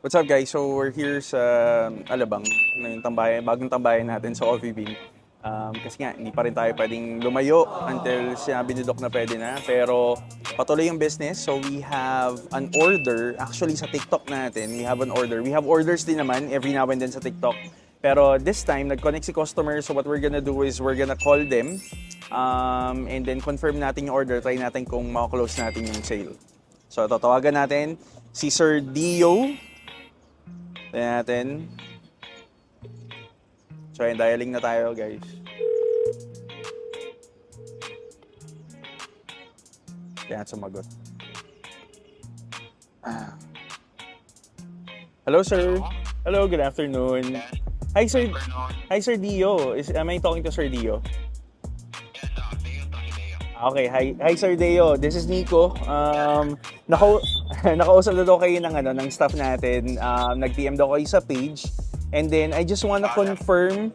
What's up guys? So we're here sa Alabang, na yung tambayan, bagong tambayan natin sa Coffee Bean. Kasi nga, hindi pa rin tayo pwedeng lumayo until sinabi ni Doc na pwede na. Pero patuloy yung business. So we have an order. Actually sa TikTok natin, we have an order. We have orders din naman every now and then sa TikTok. Pero this time, nag-connect si customer. So what we're gonna do is we're gonna call them. And then confirm natin yung order. Try natin kung makaklose natin yung sale. So tatawagan natin si Sir Dio. Tayo natin. So ayun, dialing na tayo guys. Kaya sumagot. Hello sir. Hello, good afternoon. Hi sir. Hi Sir Dio. Am I talking to Sir Dio? Okay, hi Sir Deo. This is Nico. Nakausap na daw kayo ng staff natin. Nag-PM daw kayo sa page. And then I just wanna confirm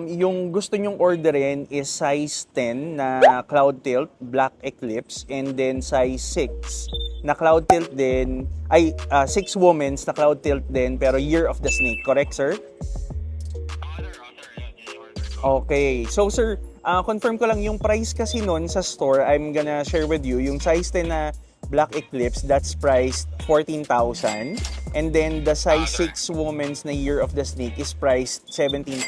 yung gusto nyong orderin is size 10 na Cloud Tilt Black Eclipse, and then size 6 na Cloud Tilt din. 6 women's na Cloud Tilt din pero Year of the Snake. Correct, sir? Okay. So sir, confirm ko lang yung price kasi nun sa store, I'm gonna share with you. Yung size 10 na Black Eclipse, that's priced 14,000. And then the size 6 women's na Year of the Snake is priced 17,000.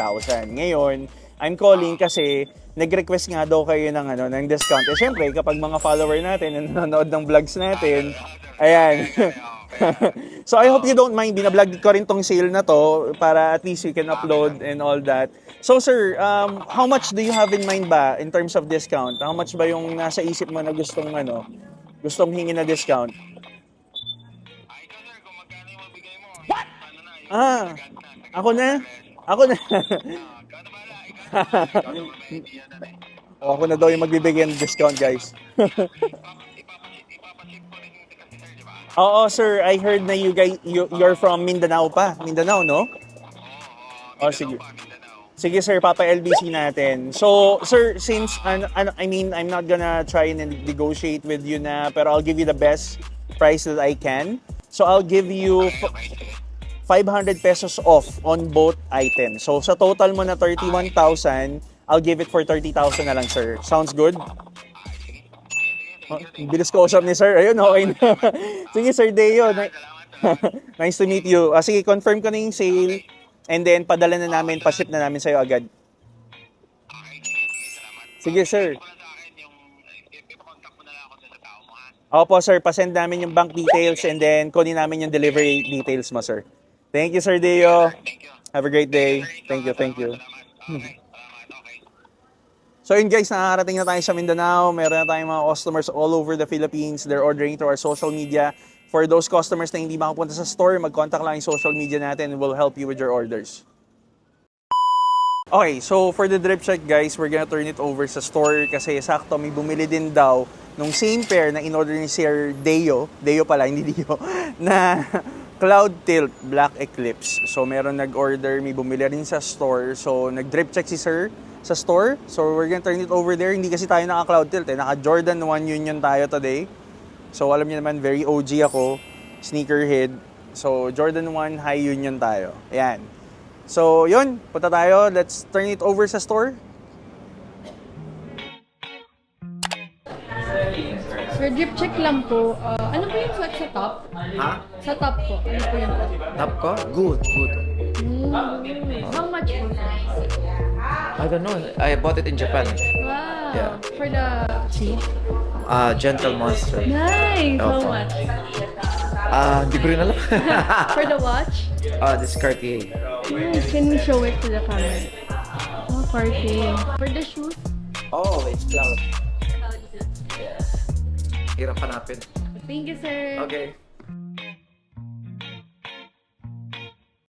Ngayon, I'm calling kasi nag-request nga daw kayo ng discount. Eh syempre, kapag mga follower natin na nanonood ng vlogs natin, ayan. So I hope you don't mind, binablog ko rin tong sale na to para at least you can upload and all that. So sir, how much do you have in mind ba in terms of discount? How much ba yung nasa isip mo na gustong hingi na discount? What? Ako na? Ako na daw yung magbibigay ng discount, guys. Oo, sir. I heard na you're from Mindanao pa. Mindanao, no? Oh, sige. Sige, sir. Papa-LBC natin. So, sir, since, I'm not gonna try and negotiate with you na, pero I'll give you the best price that I can. So, I'll give you 500 pesos off on both items. So, sa total mo na 31,000, I'll give it for 30,000 na lang, sir. Sounds good? Bilis ko usap ni sir. Ayun, okay na. Sige, Sir Deo. Nice to meet you. Sige, confirm ko na yung sale. And then, padala na namin, pa-ship na namin sa'yo agad. Sige, sir. Opo, sir. Pasend namin yung bank details and then kunin namin yung delivery details mo, sir. Thank you, Sir Deo. Have a great day. Thank you. So yun guys, nakakarating na tayo sa Mindanao. Meron na tayong mga customers all over the Philippines. They're ordering through our social media. For those customers na hindi makapunta sa store, mag-contact lang yung social media natin and we'll help you with your orders. Okay, so for the drip check guys, we're gonna turn it over sa store kasi sakto may bumili din daw nung same pair na in-order ni Sir Deo pala, hindi Dio, na Cloud Tilt Black Eclipse. So meron nag-order, may bumili rin sa store. So nag-drip check si Sir sa store. So we're gonna turn it over there. Hindi kasi tayo naka-Cloud Tilt naka Jordan 1 Union tayo today. So alam niyo naman, very OG ako, sneakerhead. So Jordan 1 High Union tayo. Ayan. So yun, punta tayo. Let's turn it over sa store. Sir, drip check lang po. Ano po yung swatch sa top? Ha? Sa top po. Ano po yung Top ko? Good. How much po? I don't know. I bought it in Japan. Wow. Yeah. For the see? Gentle Monster. Nice. How Opo. much? Hindi ko rin alam. For the watch? This Cartier. Nice. Can we show it to the camera? Oh, Cartier. For the shoes? Oh, it's Cloud. Yes. Hirap hanapin. Thank you, sir. Okay.